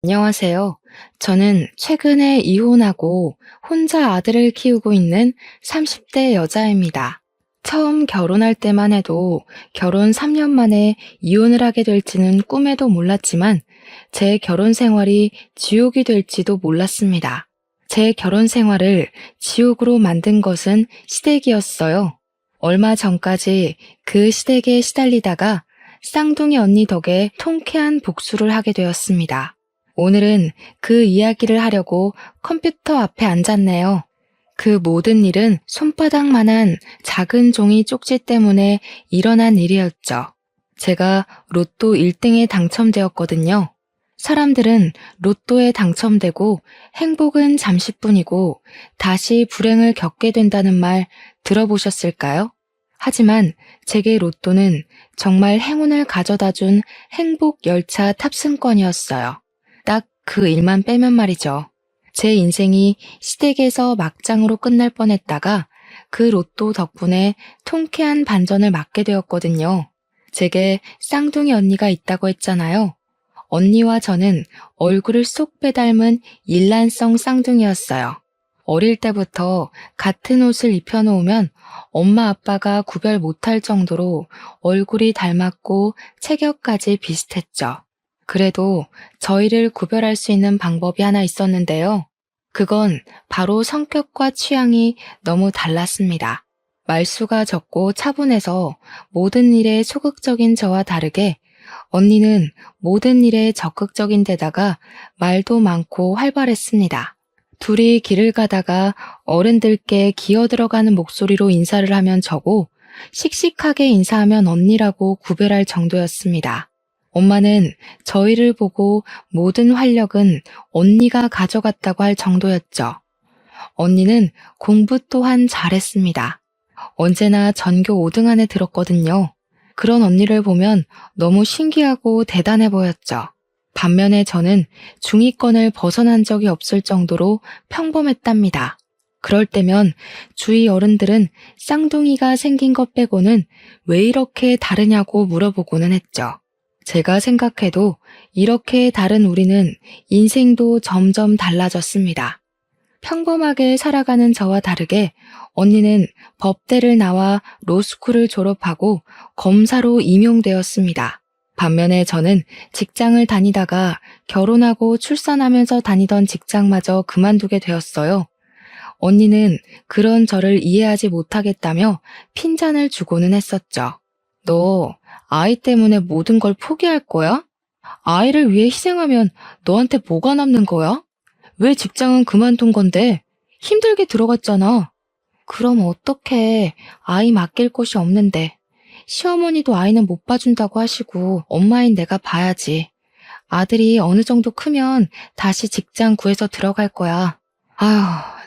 안녕하세요. 저는 최근에 이혼하고 혼자 아들을 키우고 있는 30대 여자입니다. 처음 결혼할 때만 해도 결혼 3년 만에 이혼을 하게 될지는 꿈에도 몰랐지만 제 결혼 생활이 지옥이 될지도 몰랐습니다. 제 결혼 생활을 지옥으로 만든 것은 시댁이었어요. 얼마 전까지 그 시댁에 시달리다가 쌍둥이 언니 덕에 통쾌한 복수를 하게 되었습니다. 오늘은 그 이야기를 하려고 컴퓨터 앞에 앉았네요. 그 모든 일은 손바닥만한 작은 종이 쪽지 때문에 일어난 일이었죠. 제가 로또 1등에 당첨되었거든요. 사람들은 로또에 당첨되고 행복은 잠시뿐이고 다시 불행을 겪게 된다는 말 들어보셨을까요? 하지만 제게 로또는 정말 행운을 가져다 준 행복 열차 탑승권이었어요. 딱 그 일만 빼면 말이죠. 제 인생이 시댁에서 막장으로 끝날 뻔했다가 그 로또 덕분에 통쾌한 반전을 맞게 되었거든요. 제게 쌍둥이 언니가 있다고 했잖아요. 언니와 저는 얼굴을 쏙 빼닮은 일란성 쌍둥이였어요. 어릴 때부터 같은 옷을 입혀놓으면 엄마 아빠가 구별 못할 정도로 얼굴이 닮았고 체격까지 비슷했죠. 그래도 저희를 구별할 수 있는 방법이 하나 있었는데요. 그건 바로 성격과 취향이 너무 달랐습니다. 말수가 적고 차분해서 모든 일에 소극적인 저와 다르게 언니는 모든 일에 적극적인 데다가 말도 많고 활발했습니다. 둘이 길을 가다가 어른들께 기어들어가는 목소리로 인사를 하면 저고 씩씩하게 인사하면 언니라고 구별할 정도였습니다. 엄마는 저희를 보고 모든 활력은 언니가 가져갔다고 할 정도였죠. 언니는 공부 또한 잘했습니다. 언제나 전교 5등 안에 들었거든요. 그런 언니를 보면 너무 신기하고 대단해 보였죠. 반면에 저는 중위권을 벗어난 적이 없을 정도로 평범했답니다. 그럴 때면 주위 어른들은 쌍둥이가 생긴 것 빼고는 왜 이렇게 다르냐고 물어보고는 했죠. 제가 생각해도 이렇게 다른 우리는 인생도 점점 달라졌습니다. 평범하게 살아가는 저와 다르게 언니는 법대를 나와 로스쿨을 졸업하고 검사로 임용되었습니다. 반면에 저는 직장을 다니다가 결혼하고 출산하면서 다니던 직장마저 그만두게 되었어요. 언니는 그런 저를 이해하지 못하겠다며 핀잔을 주고는 했었죠. 너 아이 때문에 모든 걸 포기할 거야? 아이를 위해 희생하면 너한테 뭐가 남는 거야? 왜 직장은 그만둔 건데? 힘들게 들어갔잖아. 그럼 어떡해. 아이 맡길 곳이 없는데. 시어머니도 아이는 못 봐준다고 하시고 엄마인 내가 봐야지. 아들이 어느 정도 크면 다시 직장 구해서 들어갈 거야. 아휴,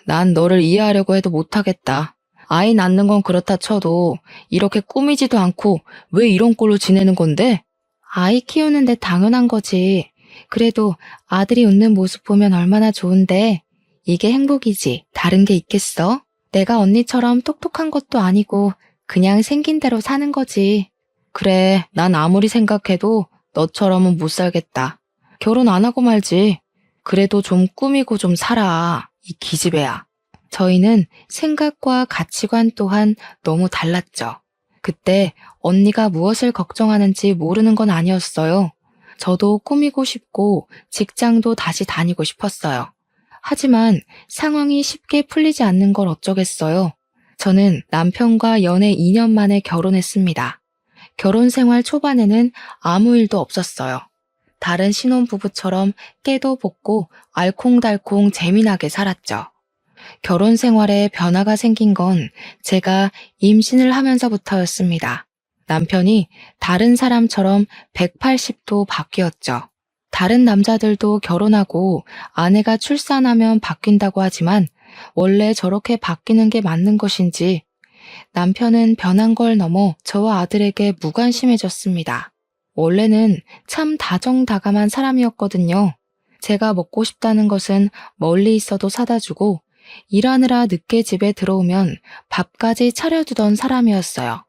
난 너를 이해하려고 해도 못하겠다. 아이 낳는 건 그렇다 쳐도 이렇게 꾸미지도 않고 왜 이런 꼴로 지내는 건데? 아이 키우는데 당연한 거지. 그래도 아들이 웃는 모습 보면 얼마나 좋은데. 이게 행복이지. 다른 게 있겠어? 내가 언니처럼 똑똑한 것도 아니고 그냥 생긴 대로 사는 거지. 그래, 난 아무리 생각해도 너처럼은 못 살겠다. 결혼 안 하고 말지. 그래도 좀 꾸미고 좀 살아. 이 기집애야. 저희는 생각과 가치관 또한 너무 달랐죠. 그때 언니가 무엇을 걱정하는지 모르는 건 아니었어요. 저도 꾸미고 싶고 직장도 다시 다니고 싶었어요. 하지만 상황이 쉽게 풀리지 않는 걸 어쩌겠어요. 저는 남편과 연애 2년 만에 결혼했습니다. 결혼 생활 초반에는 아무 일도 없었어요. 다른 신혼부부처럼 깨도 볶고 알콩달콩 재미나게 살았죠. 결혼 생활에 변화가 생긴 건 제가 임신을 하면서부터였습니다. 남편이 다른 사람처럼 180도 바뀌었죠. 다른 남자들도 결혼하고 아내가 출산하면 바뀐다고 하지만 원래 저렇게 바뀌는 게 맞는 것인지 남편은 변한 걸 넘어 저와 아들에게 무관심해졌습니다. 원래는 참 다정다감한 사람이었거든요. 제가 먹고 싶다는 것은 멀리 있어도 사다 주고 일하느라 늦게 집에 들어오면 밥까지 차려두던 사람이었어요.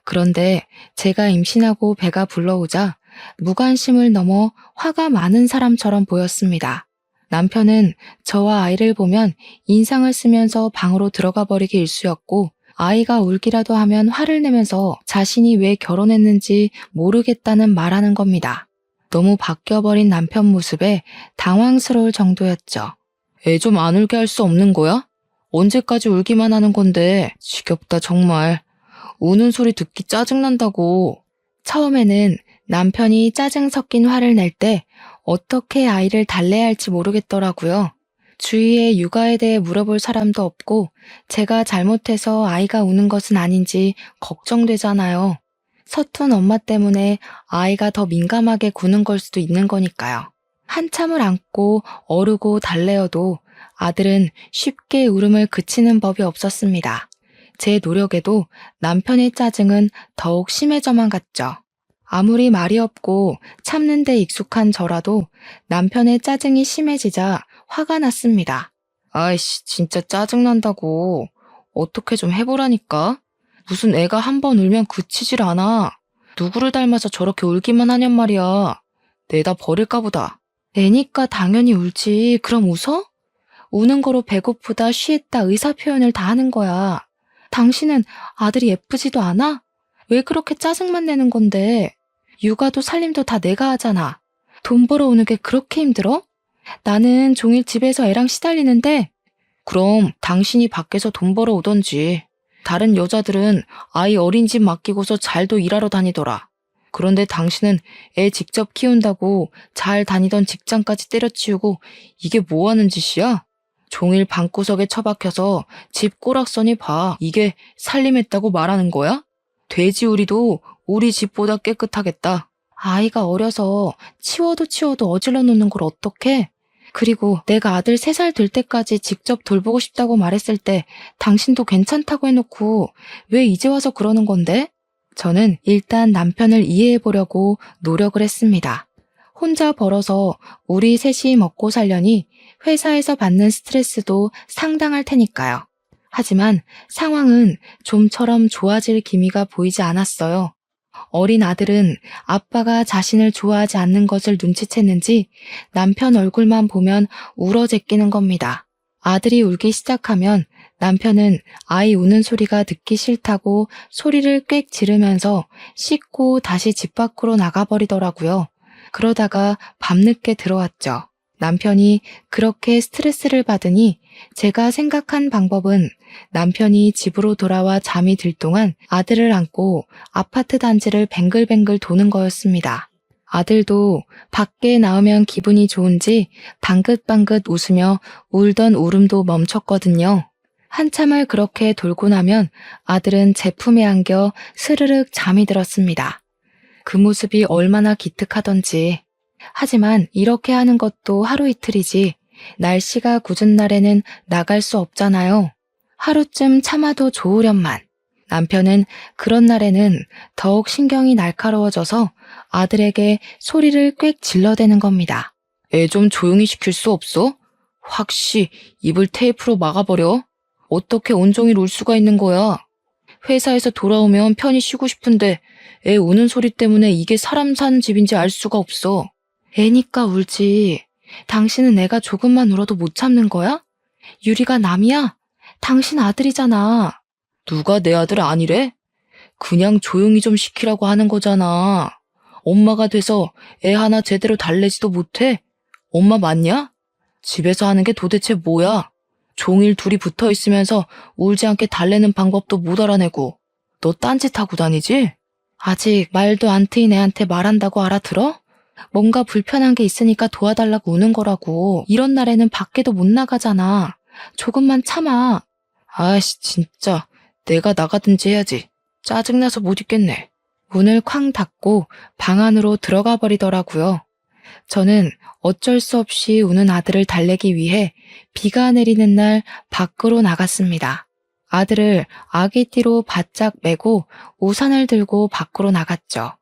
그런데 제가 임신하고 배가 불러오자 무관심을 넘어 화가 많은 사람처럼 보였습니다. 남편은 저와 아이를 보면 인상을 쓰면서 방으로 들어가 버리기 일쑤였고, 아이가 울기라도 하면 화를 내면서 자신이 왜 결혼했는지 모르겠다는 말하는 겁니다. 너무 바뀌어버린 남편 모습에 당황스러울 정도였죠. 애 좀 안 울게 할 수 없는 거야? 언제까지 울기만 하는 건데. 지겹다 정말. 우는 소리 듣기 짜증난다고. 처음에는 남편이 짜증 섞인 화를 낼 때 어떻게 아이를 달래야 할지 모르겠더라고요. 주위에 육아에 대해 물어볼 사람도 없고, 제가 잘못해서 아이가 우는 것은 아닌지 걱정되잖아요. 서툰 엄마 때문에 아이가 더 민감하게 구는 걸 수도 있는 거니까요. 한참을 안고 어르고 달래어도 아들은 쉽게 울음을 그치는 법이 없었습니다. 제 노력에도 남편의 짜증은 더욱 심해져만 갔죠. 아무리 말이 없고 참는 데 익숙한 저라도 남편의 짜증이 심해지자 화가 났습니다. 아이씨, 진짜 짜증난다고. 어떻게 좀 해보라니까? 무슨 애가 한 번 울면 그치질 않아. 누구를 닮아서 저렇게 울기만 하냔 말이야. 내다 버릴까 보다. 애니까 당연히 울지. 그럼 웃어? 우는 거로 배고프다, 쉬했다 의사 표현을 다 하는 거야. 당신은 아들이 예쁘지도 않아? 왜 그렇게 짜증만 내는 건데? 육아도 살림도 다 내가 하잖아. 돈 벌어오는 게 그렇게 힘들어? 나는 종일 집에서 애랑 시달리는데. 그럼 당신이 밖에서 돈 벌어오던지. 다른 여자들은 아이 어린 집 맡기고서 잘도 일하러 다니더라. 그런데 당신은 애 직접 키운다고 잘 다니던 직장까지 때려치우고 이게 뭐 하는 짓이야? 종일 방구석에 처박혀서 집 꼬락서니 봐. 이게 살림했다고 말하는 거야? 돼지우리도 우리 집보다 깨끗하겠다. 아이가 어려서 치워도 어질러 놓는 걸 어떡해? 그리고 내가 아들 3살 될 때까지 직접 돌보고 싶다고 말했을 때 당신도 괜찮다고 해놓고 왜 이제 와서 그러는 건데? 저는 일단 남편을 이해해 보려고 노력을 했습니다. 혼자 벌어서 우리 셋이 먹고 살려니 회사에서 받는 스트레스도 상당할 테니까요. 하지만 상황은 좀처럼 좋아질 기미가 보이지 않았어요. 어린 아들은 아빠가 자신을 좋아하지 않는 것을 눈치챘는지 남편 얼굴만 보면 울어제끼는 겁니다. 아들이 울기 시작하면 남편은 아이 우는 소리가 듣기 싫다고 소리를 꽥 지르면서 씻고 다시 집 밖으로 나가버리더라고요. 그러다가 밤늦게 들어왔죠. 남편이 그렇게 스트레스를 받으니 제가 생각한 방법은 남편이 집으로 돌아와 잠이 들 동안 아들을 안고 아파트 단지를 뱅글뱅글 도는 거였습니다. 아들도 밖에 나오면 기분이 좋은지 방긋방긋 웃으며 울던 울음도 멈췄거든요. 한참을 그렇게 돌고 나면 아들은 제 품에 안겨 스르륵 잠이 들었습니다. 그 모습이 얼마나 기특하던지. 하지만 이렇게 하는 것도 하루 이틀이지 날씨가 궂은 날에는 나갈 수 없잖아요. 하루쯤 참아도 좋으련만. 남편은 그런 날에는 더욱 신경이 날카로워져서 아들에게 소리를 꽥 질러대는 겁니다. 애 좀 조용히 시킬 수 없어? 확시 입을 테이프로 막아버려. 어떻게 온종일 울 수가 있는 거야? 회사에서 돌아오면 편히 쉬고 싶은데 애 우는 소리 때문에 이게 사람 사는 집인지 알 수가 없어. 애니까 울지. 당신은 애가 조금만 울어도 못 참는 거야? 유리가 남이야? 당신 아들이잖아. 누가 내 아들 아니래? 그냥 조용히 좀 시키라고 하는 거잖아. 엄마가 돼서 애 하나 제대로 달래지도 못해? 엄마 맞냐? 집에서 하는 게 도대체 뭐야? 종일 둘이 붙어 있으면서 울지 않게 달래는 방법도 못 알아내고. 너 딴짓하고 다니지? 아직 말도 안 트인 애한테 말한다고 알아들어? 뭔가 불편한 게 있으니까 도와달라고 우는 거라고. 이런 날에는 밖에도 못 나가잖아. 조금만 참아. 아이씨 진짜 내가 나가든지 해야지. 짜증나서 못 있겠네. 문을 쾅 닫고 방 안으로 들어가 버리더라고요. 저는 어쩔 수 없이 우는 아들을 달래기 위해 비가 내리는 날 밖으로 나갔습니다. 아들을 아기띠로 바짝 메고 우산을 들고 밖으로 나갔죠.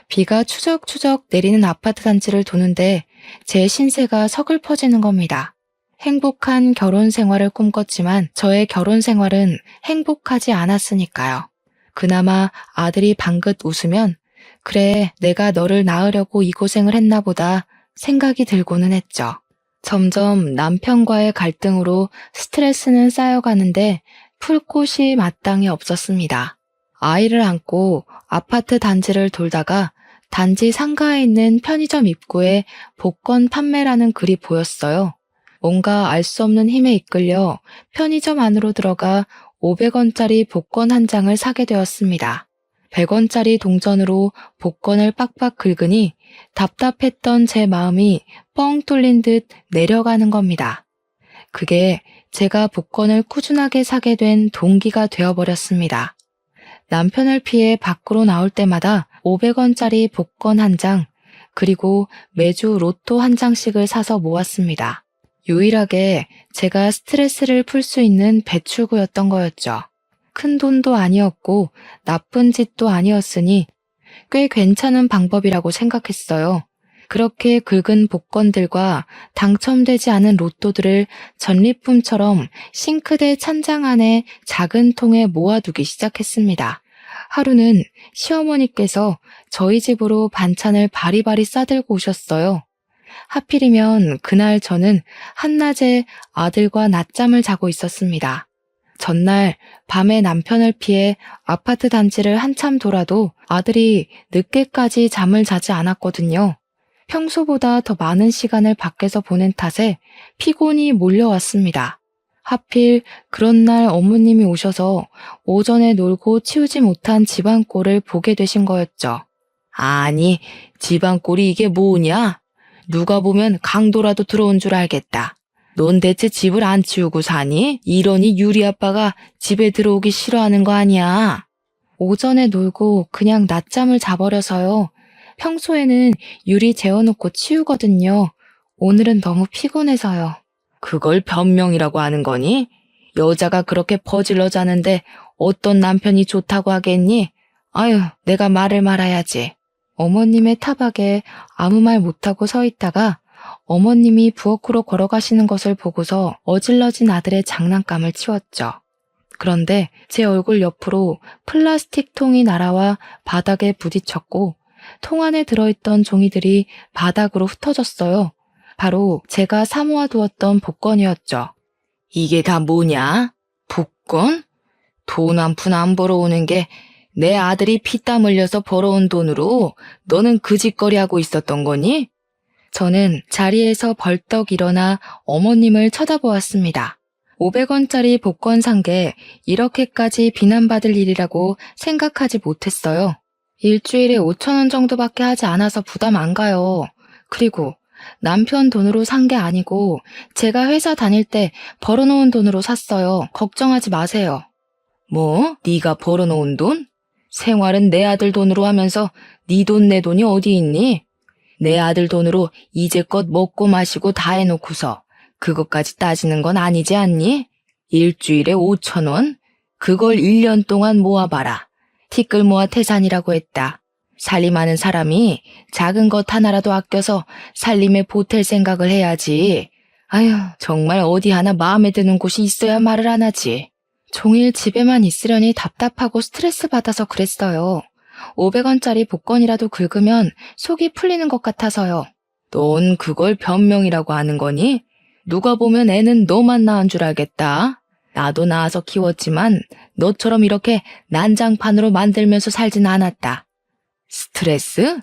비가 추적추적 내리는 아파트 단지를 도는데 제 신세가 서글퍼지는 겁니다. 행복한 결혼 생활을 꿈꿨지만 저의 결혼 생활은 행복하지 않았으니까요. 그나마 아들이 방긋 웃으면 그래, 내가 너를 낳으려고 이 고생을 했나 보다 생각이 들고는 했죠. 점점 남편과의 갈등으로 스트레스는 쌓여가는데 풀 곳이 마땅히 없었습니다. 아이를 안고 아파트 단지를 돌다가 단지 상가에 있는 편의점 입구에 복권 판매라는 글이 보였어요. 뭔가 알 수 없는 힘에 이끌려 편의점 안으로 들어가 500원짜리 복권 한 장을 사게 되었습니다. 100원짜리 동전으로 복권을 빡빡 긁으니 답답했던 제 마음이 뻥 뚫린 듯 내려가는 겁니다. 그게 제가 복권을 꾸준하게 사게 된 동기가 되어버렸습니다. 남편을 피해 밖으로 나올 때마다 500원짜리 복권 한 장, 그리고 매주 로또 한 장씩을 사서 모았습니다. 유일하게 제가 스트레스를 풀 수 있는 배출구였던 거였죠. 큰 돈도 아니었고 나쁜 짓도 아니었으니 꽤 괜찮은 방법이라고 생각했어요. 그렇게 긁은 복권들과 당첨되지 않은 로또들을 전리품처럼 싱크대 찬장 안에 작은 통에 모아두기 시작했습니다. 하루는 시어머니께서 저희 집으로 반찬을 바리바리 싸들고 오셨어요. 하필이면 그날 저는 한낮에 아들과 낮잠을 자고 있었습니다. 전날 밤에 남편을 피해 아파트 단지를 한참 돌아도 아들이 늦게까지 잠을 자지 않았거든요. 평소보다 더 많은 시간을 밖에서 보낸 탓에 피곤이 몰려왔습니다. 하필 그런 날 어머님이 오셔서 오전에 놀고 치우지 못한 집안꼴을 보게 되신 거였죠. 아니, 집안꼴이 이게 뭐냐? 누가 보면 강도라도 들어온 줄 알겠다. 넌 대체 집을 안 치우고 사니? 이러니 유리 아빠가 집에 들어오기 싫어하는 거 아니야? 오전에 놀고 그냥 낮잠을 자버려서요. 평소에는 유리 재워놓고 치우거든요. 오늘은 너무 피곤해서요. 그걸 변명이라고 하는 거니? 여자가 그렇게 퍼질러 자는데 어떤 남편이 좋다고 하겠니? 아유, 내가 말을 말아야지. 어머님의 타박에 아무 말 못하고 서 있다가 어머님이 부엌으로 걸어가시는 것을 보고서 어질러진 아들의 장난감을 치웠죠. 그런데 제 얼굴 옆으로 플라스틱 통이 날아와 바닥에 부딪혔고 통 안에 들어있던 종이들이 바닥으로 흩어졌어요. 바로 제가 사모아 두었던 복권이었죠. 이게 다 뭐냐? 복권? 돈 한 푼 안 벌어오는 게 내 아들이 피땀 흘려서 벌어온 돈으로 너는 그 짓거리 하고 있었던 거니? 저는 자리에서 벌떡 일어나 어머님을 쳐다보았습니다. 500원짜리 복권 산 게 이렇게까지 비난받을 일이라고 생각하지 못했어요. 일주일에 5,000원 정도밖에 하지 않아서 부담 안 가요. 그리고 남편 돈으로 산 게 아니고 제가 회사 다닐 때 벌어놓은 돈으로 샀어요. 걱정하지 마세요. 뭐? 네가 벌어놓은 돈? 생활은 내 아들 돈으로 하면서 네 돈 내 돈이 어디 있니? 내 아들 돈으로 이제껏 먹고 마시고 다 해놓고서 그것까지 따지는 건 아니지 않니? 일주일에 5,000원? 그걸 1년 동안 모아봐라. 티끌 모아 태산이라고 했다. 살림하는 사람이 작은 것 하나라도 아껴서 살림에 보탤 생각을 해야지. 아휴, 정말 어디 하나 마음에 드는 곳이 있어야 말을 안 하지. 종일 집에만 있으려니 답답하고 스트레스 받아서 그랬어요. 500원짜리 복권이라도 긁으면 속이 풀리는 것 같아서요. 넌 그걸 변명이라고 하는 거니? 누가 보면 애는 너만 낳은 줄 알겠다. 나도 낳아서 키웠지만 너처럼 이렇게 난장판으로 만들면서 살진 않았다. 스트레스?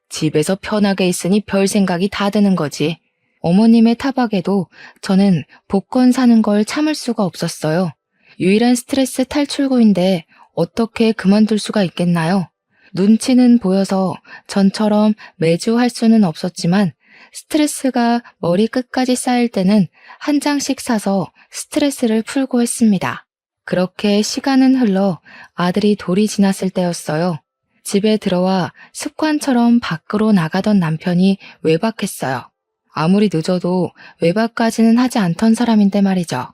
집에서 편하게 있으니 별 생각이 다 드는 거지. 어머님의 타박에도 저는 복권 사는 걸 참을 수가 없었어요. 유일한 스트레스 탈출구인데 어떻게 그만둘 수가 있겠나요? 눈치는 보여서 전처럼 매주 할 수는 없었지만 스트레스가 머리 끝까지 쌓일 때는 한 장씩 사서 스트레스를 풀고 했습니다. 그렇게 시간은 흘러 아들이 돌이 지났을 때였어요. 집에 들어와 습관처럼 밖으로 나가던 남편이 외박했어요. 아무리 늦어도 외박까지는 하지 않던 사람인데 말이죠.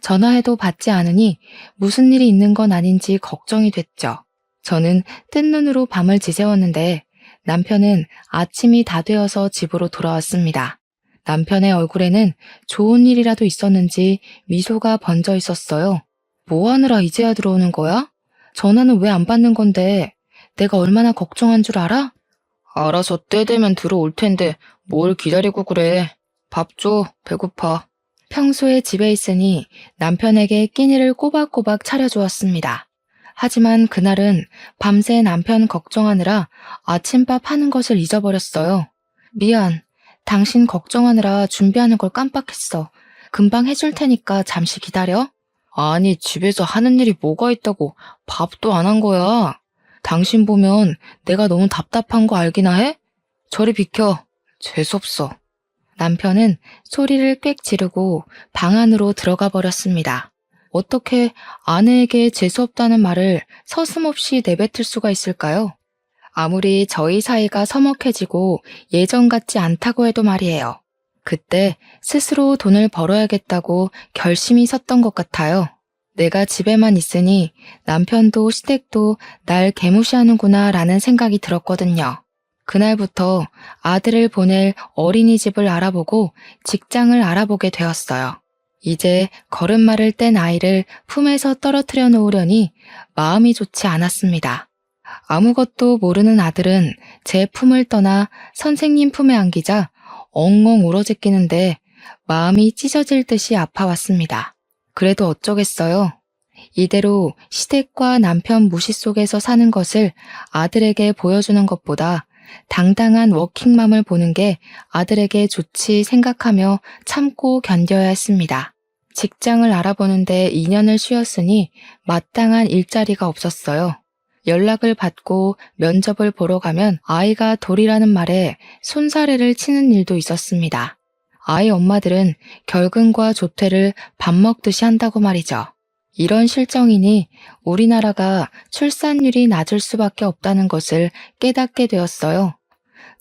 전화해도 받지 않으니 무슨 일이 있는 건 아닌지 걱정이 됐죠. 저는 뜬 눈으로 밤을 지새웠는데 남편은 아침이 다 되어서 집으로 돌아왔습니다. 남편의 얼굴에는 좋은 일이라도 있었는지 미소가 번져 있었어요. 뭐 하느라 이제야 들어오는 거야? 전화는 왜 안 받는 건데? 내가 얼마나 걱정한 줄 알아? 알아서 때 되면 들어올 텐데 뭘 기다리고 그래. 밥 줘, 배고파. 평소에 집에 있으니 남편에게 끼니를 꼬박꼬박 차려주었습니다. 하지만 그날은 밤새 남편 걱정하느라 아침밥 하는 것을 잊어버렸어요. 미안. 당신 걱정하느라 준비하는 걸 깜빡했어. 금방 해줄 테니까 잠시 기다려. 아니, 집에서 하는 일이 뭐가 있다고 밥도 안 한 거야. 당신 보면 내가 너무 답답한 거 알기나 해? 저리 비켜. 재수없어. 남편은 소리를 꽥 지르고 방 안으로 들어가 버렸습니다. 어떻게 아내에게 재수없다는 말을 서슴없이 내뱉을 수가 있을까요? 아무리 저희 사이가 서먹해지고 예전 같지 않다고 해도 말이에요. 그때 스스로 돈을 벌어야겠다고 결심이 섰던 것 같아요. 내가 집에만 있으니 남편도 시댁도 날 개무시하는구나 라는 생각이 들었거든요. 그날부터 아들을 보낼 어린이집을 알아보고 직장을 알아보게 되었어요. 이제 걸음마를 뗀 아이를 품에서 떨어뜨려 놓으려니 마음이 좋지 않았습니다. 아무것도 모르는 아들은 제 품을 떠나 선생님 품에 안기자 엉엉 울어제끼는데 마음이 찢어질 듯이 아파왔습니다. 그래도 어쩌겠어요. 이대로 시댁과 남편 무시 속에서 사는 것을 아들에게 보여주는 것보다 당당한 워킹맘을 보는 게 아들에게 좋지 생각하며 참고 견뎌야 했습니다. 직장을 알아보는데 2년을 쉬었으니 마땅한 일자리가 없었어요. 연락을 받고 면접을 보러 가면 아이가 돌이라는 말에 손사래를 치는 일도 있었습니다. 아이 엄마들은 결근과 조퇴를 밥 먹듯이 한다고 말이죠. 이런 실정이니 우리나라가 출산율이 낮을 수밖에 없다는 것을 깨닫게 되었어요.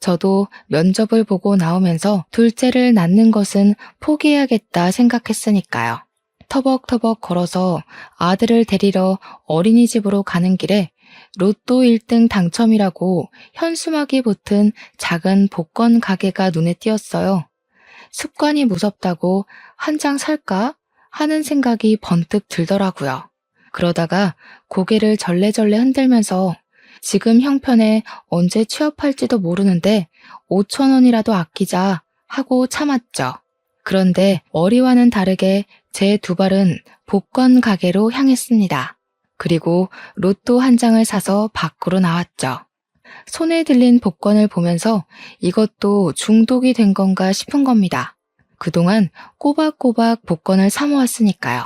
저도 면접을 보고 나오면서 둘째를 낳는 것은 포기해야겠다 생각했으니까요. 터벅터벅 걸어서 아들을 데리러 어린이집으로 가는 길에 로또 1등 당첨이라고 현수막이 붙은 작은 복권 가게가 눈에 띄었어요. 습관이 무섭다고 한 장 살까 하는 생각이 번뜩 들더라고요. 그러다가 고개를 절레절레 흔들면서 지금 형편에 언제 취업할지도 모르는데 5천 원이라도 아끼자 하고 참았죠. 그런데 머리와는 다르게 제 두 발은 복권 가게로 향했습니다. 그리고 로또 한 장을 사서 밖으로 나왔죠. 손에 들린 복권을 보면서 이것도 중독이 된 건가 싶은 겁니다. 그동안 꼬박꼬박 복권을 사 모았으니까요.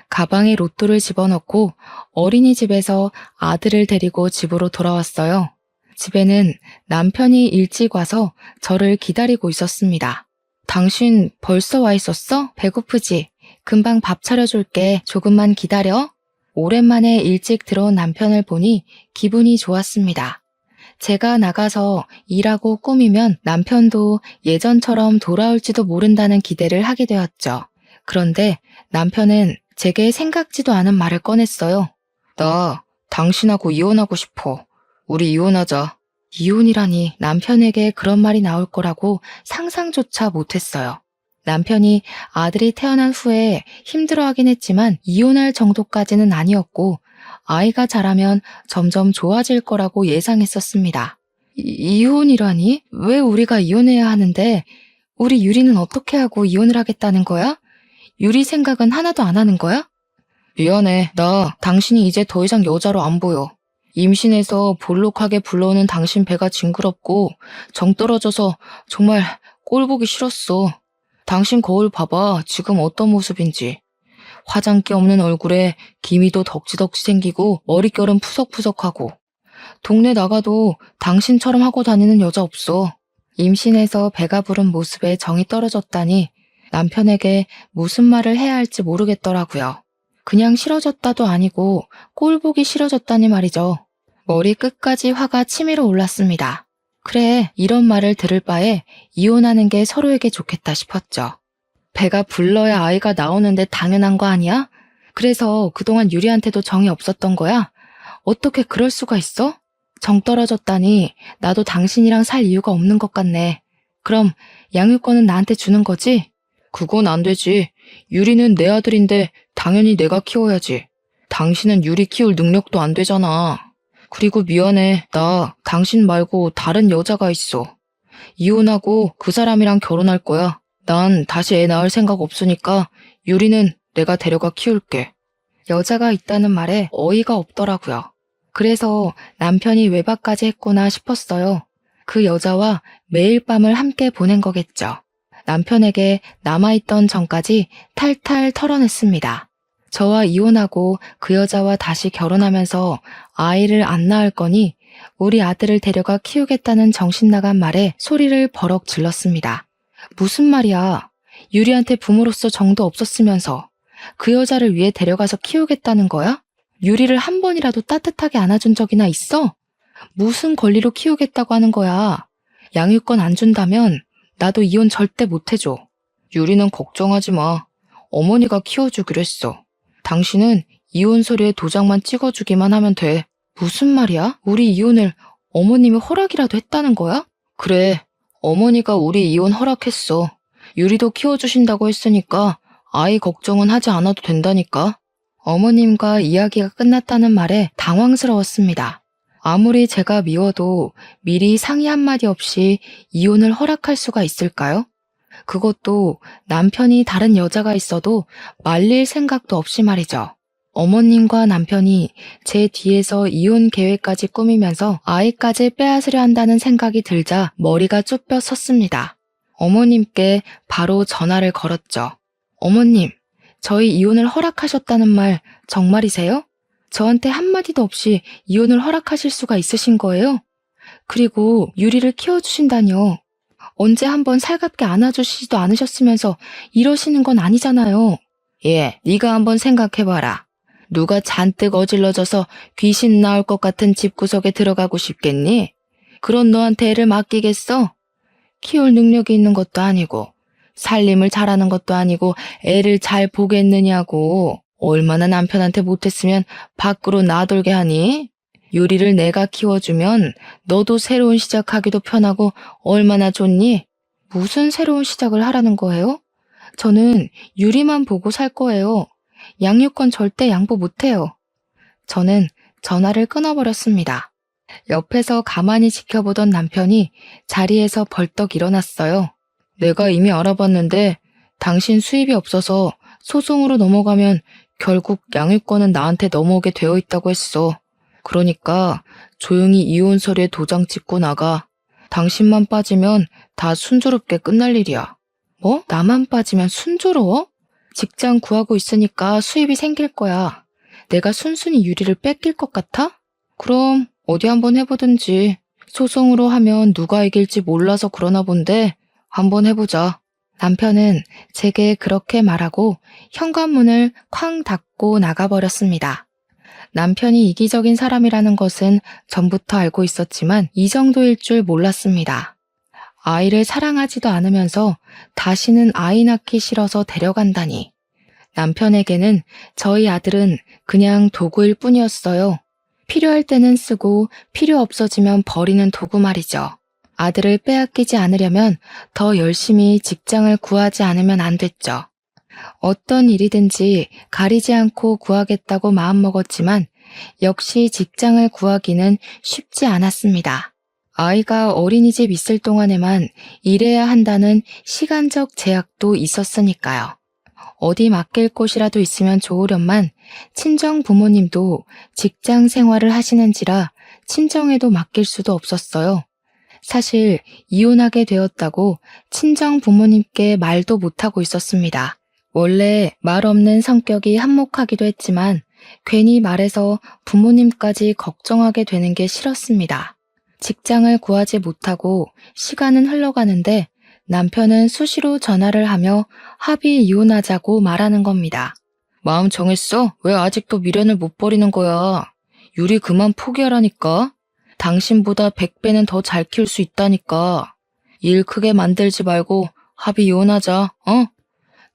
가방에 로또를 집어넣고 어린이집에서 아들을 데리고 집으로 돌아왔어요. 집에는 남편이 일찍 와서 저를 기다리고 있었습니다. 당신 벌써 와 있었어? 배고프지? 금방 밥 차려줄게. 조금만 기다려. 오랜만에 일찍 들어온 남편을 보니 기분이 좋았습니다. 제가 나가서 일하고 꾸미면 남편도 예전처럼 돌아올지도 모른다는 기대를 하게 되었죠. 그런데 남편은 제게 생각지도 않은 말을 꺼냈어요. 나 당신하고 이혼하고 싶어. 우리 이혼하자. 이혼이라니 남편에게 그런 말이 나올 거라고 상상조차 못했어요. 남편이 아들이 태어난 후에 힘들어하긴 했지만 이혼할 정도까지는 아니었고 아이가 자라면 점점 좋아질 거라고 예상했었습니다. 이혼이라니? 왜 우리가 이혼해야 하는데 우리 유리는 어떻게 하고 이혼을 하겠다는 거야? 유리 생각은 하나도 안 하는 거야? 미안해. 나 당신이 이제 더 이상 여자로 안 보여. 임신해서 볼록하게 불러오는 당신 배가 징그럽고 정 떨어져서 정말 꼴 보기 싫었어. 당신 거울 봐봐. 지금 어떤 모습인지. 화장기 없는 얼굴에 기미도 덕지덕지 생기고 머릿결은 푸석푸석하고. 동네 나가도 당신처럼 하고 다니는 여자 없어. 임신해서 배가 부른 모습에 정이 떨어졌다니 남편에게 무슨 말을 해야 할지 모르겠더라고요. 그냥 싫어졌다도 아니고 꼴 보기 싫어졌다니 말이죠. 머리 끝까지 화가 치밀어 올랐습니다. 그래, 이런 말을 들을 바에 이혼하는 게 서로에게 좋겠다 싶었죠. 배가 불러야 아이가 나오는데 당연한 거 아니야? 그래서 그동안 유리한테도 정이 없었던 거야? 어떻게 그럴 수가 있어? 정 떨어졌다니 나도 당신이랑 살 이유가 없는 것 같네. 그럼 양육권은 나한테 주는 거지? 그건 안 되지. 유리는 내 아들인데 당연히 내가 키워야지. 당신은 유리 키울 능력도 안 되잖아. 그리고 미안해. 나 당신 말고 다른 여자가 있어. 이혼하고 그 사람이랑 결혼할 거야. 난 다시 애 낳을 생각 없으니까 유리는 내가 데려가 키울게. 여자가 있다는 말에 어이가 없더라고요. 그래서 남편이 외박까지 했구나 싶었어요. 그 여자와 매일 밤을 함께 보낸 거겠죠. 남편에게 남아있던 정까지 탈탈 털어냈습니다. 저와 이혼하고 그 여자와 다시 결혼하면서 아이를 안 낳을 거니 우리 아들을 데려가 키우겠다는 정신나간 말에 소리를 버럭 질렀습니다. 무슨 말이야? 유리한테 부모로서 정도 없었으면서 그 여자를 위해 데려가서 키우겠다는 거야? 유리를 한 번이라도 따뜻하게 안아준 적이나 있어? 무슨 권리로 키우겠다고 하는 거야? 양육권 안 준다면 나도 이혼 절대 못 해줘. 유리는 걱정하지 마. 어머니가 키워주기로 했어. 당신은 이혼 서류에 도장만 찍어주기만 하면 돼. 무슨 말이야? 우리 이혼을 어머님이 허락이라도 했다는 거야? 그래, 어머니가 우리 이혼 허락했어. 유리도 키워주신다고 했으니까 아이 걱정은 하지 않아도 된다니까. 어머님과 이야기가 끝났다는 말에 당황스러웠습니다. 아무리 제가 미워도 미리 상의 한마디 없이 이혼을 허락할 수가 있을까요? 그것도 남편이 다른 여자가 있어도 말릴 생각도 없이 말이죠. 어머님과 남편이 제 뒤에서 이혼 계획까지 꾸미면서 아이까지 빼앗으려 한다는 생각이 들자 머리가 쭈뼛 섰습니다. 어머님께 바로 전화를 걸었죠. 어머님, 저희 이혼을 허락하셨다는 말 정말이세요? 저한테 한마디도 없이 이혼을 허락하실 수가 있으신 거예요? 그리고 유리를 키워주신다뇨. 언제 한번 살갑게 안아주시지도 않으셨으면서 이러시는 건 아니잖아요. 예, 네가 한번 생각해봐라. 누가 잔뜩 어질러져서 귀신 나올 것 같은 집구석에 들어가고 싶겠니? 그런 너한테 애를 맡기겠어? 키울 능력이 있는 것도 아니고 살림을 잘하는 것도 아니고 애를 잘 보겠느냐고. 얼마나 남편한테 못했으면 밖으로 놔돌게 하니? 유리를 내가 키워주면 너도 새로운 시작하기도 편하고 얼마나 좋니? 무슨 새로운 시작을 하라는 거예요? 저는 유리만 보고 살 거예요. 양육권 절대 양보 못해요. 저는 전화를 끊어버렸습니다. 옆에서 가만히 지켜보던 남편이 자리에서 벌떡 일어났어요. 내가 이미 알아봤는데 당신 수입이 없어서 소송으로 넘어가면 결국 양육권은 나한테 넘어오게 되어 있다고 했어. 그러니까 조용히 이혼 서류에 도장 찍고 나가. 당신만 빠지면 다 순조롭게 끝날 일이야. 뭐? 나만 빠지면 순조로워? 직장 구하고 있으니까 수입이 생길 거야. 내가 순순히 유리를 뺏길 것 같아? 그럼 어디 한번 해보든지. 소송으로 하면 누가 이길지 몰라서 그러나 본데 한번 해보자. 남편은 제게 그렇게 말하고 현관문을 쾅 닫고 나가버렸습니다. 남편이 이기적인 사람이라는 것은 전부터 알고 있었지만 이 정도일 줄 몰랐습니다. 아이를 사랑하지도 않으면서 다시는 아이 낳기 싫어서 데려간다니. 남편에게는 저희 아들은 그냥 도구일 뿐이었어요. 필요할 때는 쓰고 필요 없어지면 버리는 도구 말이죠. 아들을 빼앗기지 않으려면 더 열심히 직장을 구하지 않으면 안 됐죠. 어떤 일이든지 가리지 않고 구하겠다고 마음먹었지만 역시 직장을 구하기는 쉽지 않았습니다. 아이가 어린이집 있을 동안에만 일해야 한다는 시간적 제약도 있었으니까요. 어디 맡길 곳이라도 있으면 좋으련만 친정 부모님도 직장 생활을 하시는지라 친정에도 맡길 수도 없었어요. 사실 이혼하게 되었다고 친정 부모님께 말도 못하고 있었습니다. 원래 말 없는 성격이 한몫하기도 했지만 괜히 말해서 부모님까지 걱정하게 되는 게 싫었습니다. 직장을 구하지 못하고 시간은 흘러가는데 남편은 수시로 전화를 하며 합의 이혼하자고 말하는 겁니다. 마음 정했어? 왜 아직도 미련을 못 버리는 거야? 유리 그만 포기하라니까. 당신보다 100배는 더 잘 키울 수 있다니까. 일 크게 만들지 말고 합의 이혼하자, 어?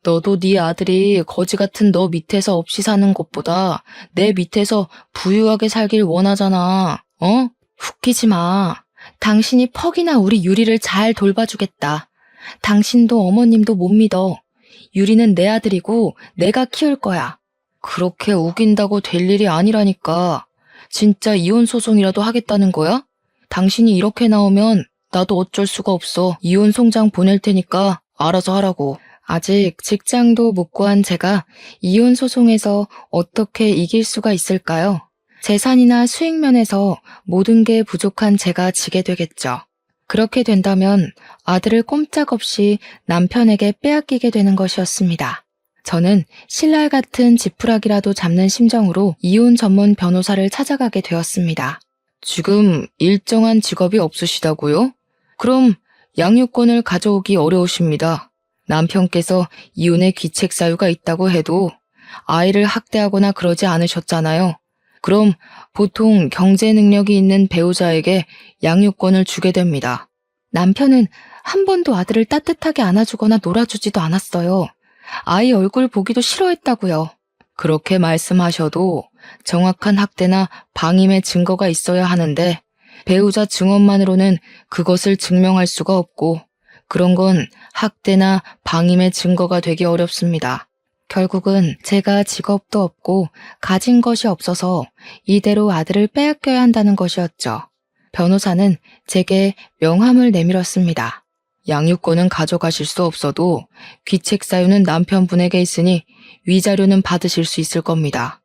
너도 네 아들이 거지 같은 너 밑에서 없이 사는 것보다 내 밑에서 부유하게 살길 원하잖아, 어? 웃기지 마. 당신이 퍽이나 우리 유리를 잘 돌봐주겠다. 당신도 어머님도 못 믿어. 유리는 내 아들이고 내가 키울 거야. 그렇게 우긴다고 될 일이 아니라니까. 진짜 이혼 소송이라도 하겠다는 거야? 당신이 이렇게 나오면 나도 어쩔 수가 없어. 이혼 송장 보낼 테니까 알아서 하라고. 아직 직장도 못 구한 제가 이혼 소송에서 어떻게 이길 수가 있을까요? 재산이나 수익 면에서 모든 게 부족한 제가 지게 되겠죠. 그렇게 된다면 아들을 꼼짝없이 남편에게 빼앗기게 되는 것이었습니다. 저는 신랄 같은 지푸라기라도 잡는 심정으로 이혼 전문 변호사를 찾아가게 되었습니다. 지금 일정한 직업이 없으시다고요? 그럼 양육권을 가져오기 어려우십니다. 남편께서 이혼의 귀책 사유가 있다고 해도 아이를 학대하거나 그러지 않으셨잖아요. 그럼 보통 경제 능력이 있는 배우자에게 양육권을 주게 됩니다. 남편은 한 번도 아들을 따뜻하게 안아주거나 놀아주지도 않았어요. 아이 얼굴 보기도 싫어했다고요. 그렇게 말씀하셔도 정확한 학대나 방임의 증거가 있어야 하는데 배우자 증언만으로는 그것을 증명할 수가 없고 그런 건 학대나 방임의 증거가 되기 어렵습니다. 결국은 제가 직업도 없고 가진 것이 없어서 이대로 아들을 빼앗겨야 한다는 것이었죠. 변호사는 제게 명함을 내밀었습니다. 양육권은 가져가실 수 없어도 귀책 사유는 남편분에게 있으니 위자료는 받으실 수 있을 겁니다.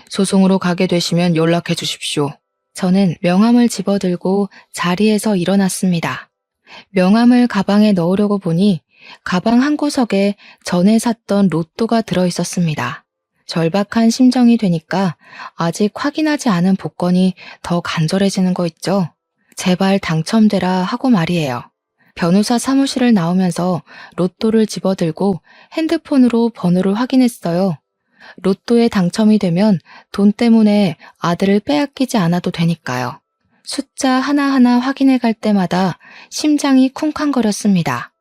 소송으로 가게 되시면 연락해 주십시오. 저는 명함을 집어들고 자리에서 일어났습니다. 명함을 가방에 넣으려고 보니 가방 한 구석에 전에 샀던 로또가 들어있었습니다. 절박한 심정이 되니까 아직 확인하지 않은 복권이 더 간절해지는 거 있죠? 제발 당첨되라 하고 말이에요. 변호사 사무실을 나오면서 로또를 집어들고 핸드폰으로 번호를 확인했어요. 로또에 당첨이 되면 돈 때문에 아들을 빼앗기지 않아도 되니까요. 숫자 하나하나 확인해 갈 때마다 심장이 쿵쾅거렸습니다.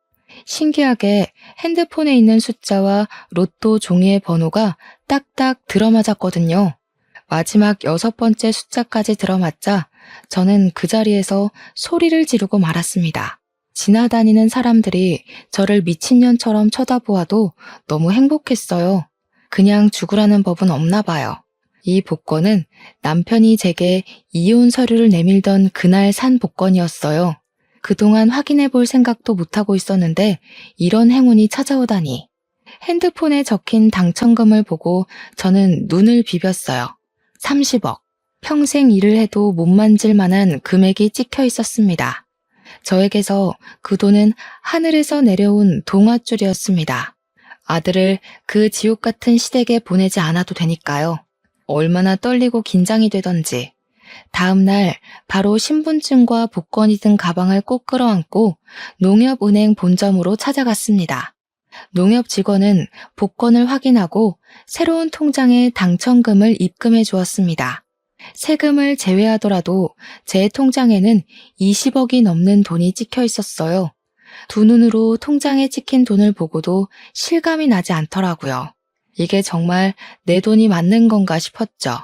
신기하게 핸드폰에 있는 숫자와 로또 종이의 번호가 딱딱 들어맞았거든요. 마지막 6번째 숫자까지 들어맞자 저는 그 자리에서 소리를 지르고 말았습니다. 지나다니는 사람들이 저를 미친년처럼 쳐다보아도 너무 행복했어요. 그냥 죽으라는 법은 없나 봐요. 이 복권은 남편이 제게 이혼 서류를 내밀던 그날 산 복권이었어요. 그동안 확인해 볼 생각도 못하고 있었는데 이런 행운이 찾아오다니. 핸드폰에 적힌 당첨금을 보고 저는 눈을 비볐어요. 30억. 평생 일을 해도 못 만질 만한 금액이 찍혀 있었습니다. 저에게서 그 돈은 하늘에서 내려온 동아줄이었습니다. 아들을 그 지옥 같은 시댁에 보내지 않아도 되니까요. 얼마나 떨리고 긴장이 되던지. 다음 날 바로 신분증과 복권이 든 가방을 꼭 끌어안고 농협은행 본점으로 찾아갔습니다. 농협 직원은 복권을 확인하고 새로운 통장에 당첨금을 입금해 주었습니다. 세금을 제외하더라도 제 통장에는 20억이 넘는 돈이 찍혀 있었어요. 두 눈으로 통장에 찍힌 돈을 보고도 실감이 나지 않더라고요. 이게 정말 내 돈이 맞는 건가 싶었죠.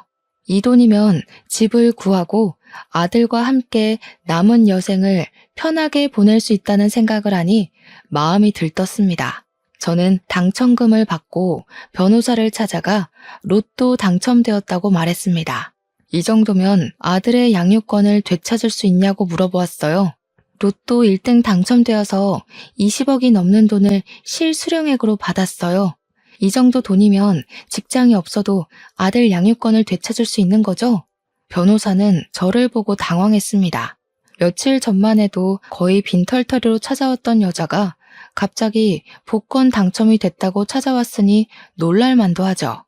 이 돈이면 집을 구하고 아들과 함께 남은 여생을 편하게 보낼 수 있다는 생각을 하니 마음이 들떴습니다. 저는 당첨금을 받고 변호사를 찾아가 로또 당첨되었다고 말했습니다. 이 정도면 아들의 양육권을 되찾을 수 있냐고 물어보았어요. 로또 1등 당첨되어서 20억이 넘는 돈을 실수령액으로 받았어요. 이 정도 돈이면 직장이 없어도 아들 양육권을 되찾을 수 있는 거죠? 변호사는 저를 보고 당황했습니다. 며칠 전만 해도 거의 빈털터리로 찾아왔던 여자가 갑자기 복권 당첨이 됐다고 찾아왔으니 놀랄만도 하죠.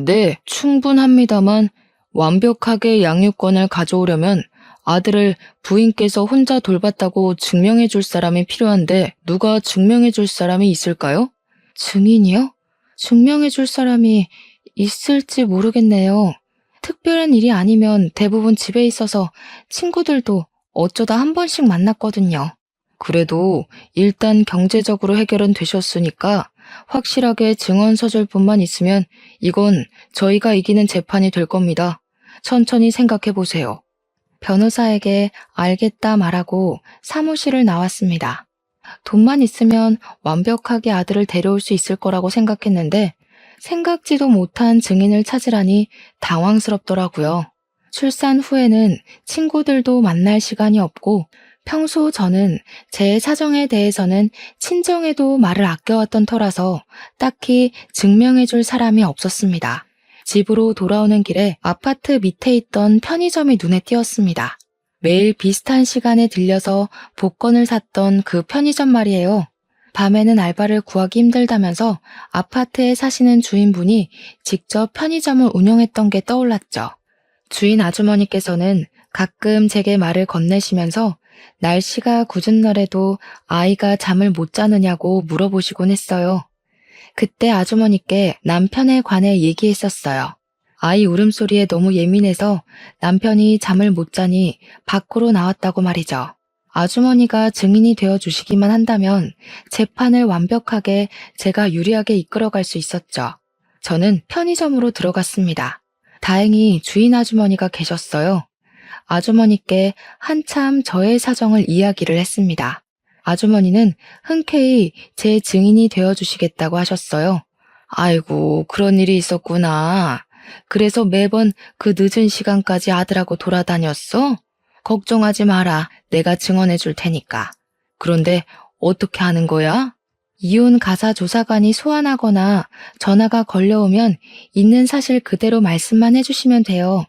네, 충분합니다만 완벽하게 양육권을 가져오려면 아들을 부인께서 혼자 돌봤다고 증명해 줄 사람이 필요한데 누가 증명해 줄 사람이 있을까요? 증인이요? 증명해 줄 사람이 있을지 모르겠네요. 특별한 일이 아니면 대부분 집에 있어서 친구들도 어쩌다 한 번씩 만났거든요. 그래도 일단 경제적으로 해결은 되셨으니까 확실하게 증언 서술뿐만 있으면 이건 저희가 이기는 재판이 될 겁니다. 천천히 생각해 보세요. 변호사에게 알겠다 말하고 사무실을 나왔습니다. 돈만 있으면 완벽하게 아들을 데려올 수 있을 거라고 생각했는데 생각지도 못한 증인을 찾으라니 당황스럽더라고요. 출산 후에는 친구들도 만날 시간이 없고 평소 저는 제 사정에 대해서는 친정에도 말을 아껴왔던 터라서 딱히 증명해 줄 사람이 없었습니다. 집으로 돌아오는 길에 아파트 밑에 있던 편의점이 눈에 띄었습니다. 매일 비슷한 시간에 들려서 복권을 샀던 그 편의점 말이에요. 밤에는 알바를 구하기 힘들다면서 아파트에 사시는 주인분이 직접 편의점을 운영했던 게 떠올랐죠. 주인 아주머니께서는 가끔 제게 말을 건네시면서 날씨가 궂은 날에도 아이가 잠을 못 자느냐고 물어보시곤 했어요. 그때 아주머니께 남편에 관해 얘기했었어요. 아이 울음소리에 너무 예민해서 남편이 잠을 못 자니 밖으로 나왔다고 말이죠. 아주머니가 증인이 되어 주시기만 한다면 재판을 완벽하게 제가 유리하게 이끌어갈 수 있었죠. 저는 편의점으로 들어갔습니다. 다행히 주인 아주머니가 계셨어요. 아주머니께 한참 저의 사정을 이야기를 했습니다. 아주머니는 흔쾌히 제 증인이 되어주시겠다고 하셨어요. 아이고, 그런 일이 있었구나. 그래서 매번 그 늦은 시간까지 아들하고 돌아다녔어? 걱정하지 마라. 내가 증언해 줄 테니까. 그런데 어떻게 하는 거야? 이혼 가사 조사관이 소환하거나 전화가 걸려오면 있는 사실 그대로 말씀만 해주시면 돼요.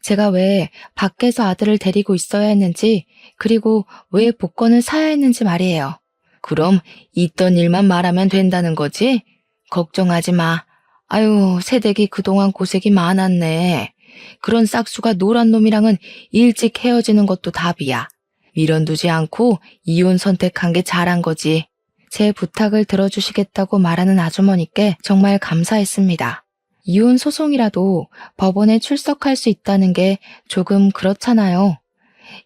제가 왜 밖에서 아들을 데리고 있어야 했는지, 그리고 왜 복권을 사야 했는지 말이에요. 그럼 있던 일만 말하면 된다는 거지? 걱정하지 마. 아유, 새댁이 그동안 고생이 많았네. 그런 싹수가 노란 놈이랑은 일찍 헤어지는 것도 답이야. 미련두지 않고 이혼 선택한 게 잘한 거지. 제 부탁을 들어주시겠다고 말하는 아주머니께 정말 감사했습니다. 이혼 소송이라도 법원에 출석할 수 있다는 게 조금 그렇잖아요.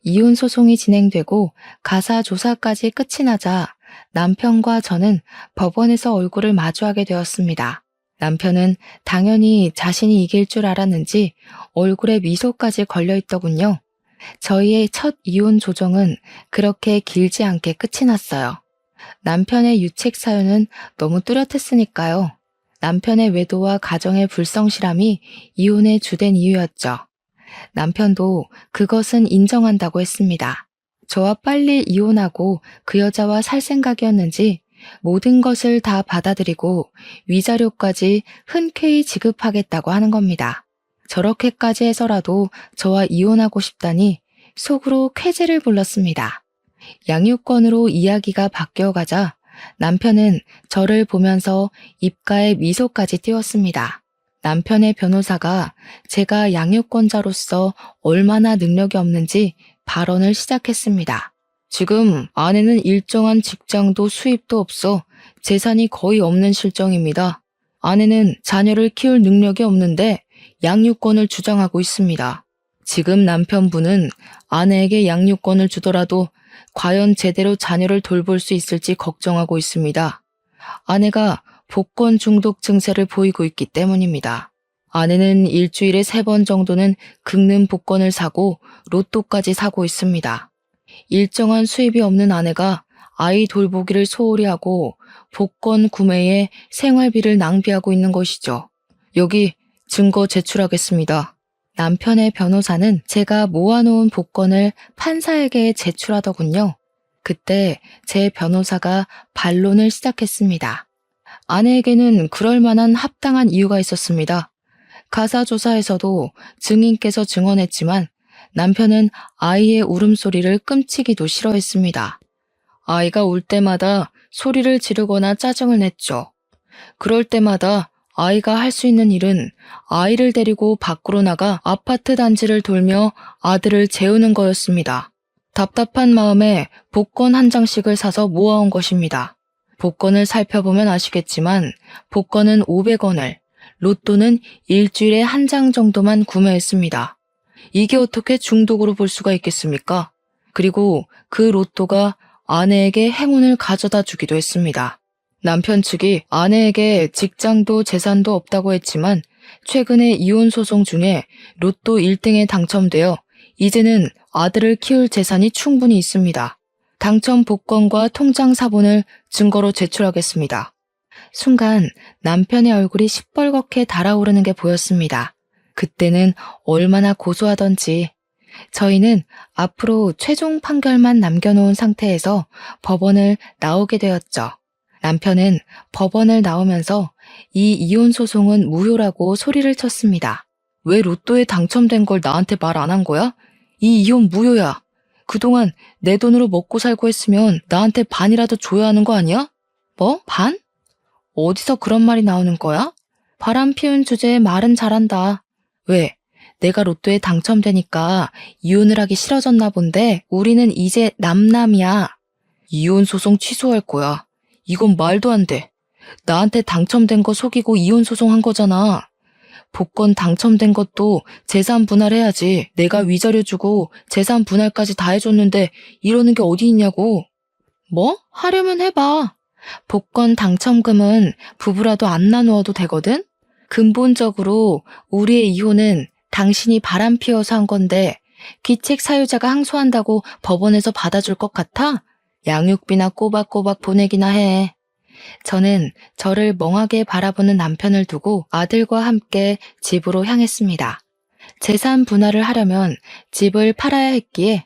이혼 소송이 진행되고 가사 조사까지 끝이 나자 남편과 저는 법원에서 얼굴을 마주하게 되었습니다. 남편은 당연히 자신이 이길 줄 알았는지 얼굴에 미소까지 걸려있더군요. 저희의 첫 이혼 조정은 그렇게 길지 않게 끝이 났어요. 남편의 유책 사유는 너무 뚜렷했으니까요. 남편의 외도와 가정의 불성실함이 이혼의 주된 이유였죠. 남편도 그것은 인정한다고 했습니다. 저와 빨리 이혼하고 그 여자와 살 생각이었는지 모든 것을 다 받아들이고 위자료까지 흔쾌히 지급하겠다고 하는 겁니다. 저렇게까지 해서라도 저와 이혼하고 싶다니 속으로 쾌재를 불렀습니다. 양육권으로 이야기가 바뀌어가자 남편은 저를 보면서 입가에 미소까지 띄웠습니다. 남편의 변호사가 제가 양육권자로서 얼마나 능력이 없는지 발언을 시작했습니다. 지금 아내는 일정한 직장도 수입도 없어 재산이 거의 없는 실정입니다. 아내는 자녀를 키울 능력이 없는데 양육권을 주장하고 있습니다. 지금 남편분은 아내에게 양육권을 주더라도 과연 제대로 자녀를 돌볼 수 있을지 걱정하고 있습니다. 아내가 복권 중독 증세를 보이고 있기 때문입니다. 아내는 일주일에 3번 정도는 긁는 복권을 사고 로또까지 사고 있습니다. 일정한 수입이 없는 아내가 아이 돌보기를 소홀히 하고 복권 구매에 생활비를 낭비하고 있는 것이죠. 여기 증거 제출하겠습니다. 남편의 변호사는 제가 모아놓은 복권을 판사에게 제출하더군요. 그때 제 변호사가 반론을 시작했습니다. 아내에게는 그럴 만한 합당한 이유가 있었습니다. 가사조사에서도 증인께서 증언했지만 남편은 아이의 울음소리를 끔찍이도 싫어했습니다. 아이가 울 때마다 소리를 지르거나 짜증을 냈죠. 그럴 때마다 아이가 할 수 있는 일은 아이를 데리고 밖으로 나가 아파트 단지를 돌며 아들을 재우는 거였습니다. 답답한 마음에 복권 한 장씩을 사서 모아온 것입니다. 복권을 살펴보면 아시겠지만 복권은 500원을, 로또는 일주일에 한 장 정도만 구매했습니다. 이게 어떻게 중독으로 볼 수가 있겠습니까? 그리고 그 로또가 아내에게 행운을 가져다 주기도 했습니다. 남편 측이 아내에게 직장도 재산도 없다고 했지만 최근에 이혼 소송 중에 로또 1등에 당첨되어 이제는 아들을 키울 재산이 충분히 있습니다. 당첨 복권과 통장 사본을 증거로 제출하겠습니다. 순간 남편의 얼굴이 시뻘겋게 달아오르는 게 보였습니다. 그때는 얼마나 고소하던지. 저희는 앞으로 최종 판결만 남겨놓은 상태에서 법원을 나오게 되었죠. 남편은 법원을 나오면서 이 이혼 소송은 무효라고 소리를 쳤습니다. 왜 로또에 당첨된 걸 나한테 말 안 한 거야? 이 이혼 무효야. 그동안 내 돈으로 먹고 살고 했으면 나한테 반이라도 줘야 하는 거 아니야? 뭐? 반? 어디서 그런 말이 나오는 거야? 바람 피운 주제에 말은 잘한다. 왜? 내가 로또에 당첨되니까 이혼을 하기 싫어졌나 본데 우리는 이제 남남이야. 이혼 소송 취소할 거야. 이건 말도 안 돼. 나한테 당첨된 거 속이고 이혼 소송한 거잖아. 복권 당첨된 것도 재산 분할해야지. 내가 위자료 주고 재산 분할까지 다 해줬는데 이러는 게 어디 있냐고. 뭐? 하려면 해봐. 복권 당첨금은 부부라도 안 나누어도 되거든? 근본적으로 우리의 이혼은 당신이 바람 피워서 한 건데 귀책 사유자가 항소한다고 법원에서 받아줄 것 같아? 양육비나 꼬박꼬박 보내기나 해. 저는 저를 멍하게 바라보는 남편을 두고 아들과 함께 집으로 향했습니다. 재산 분할을 하려면 집을 팔아야 했기에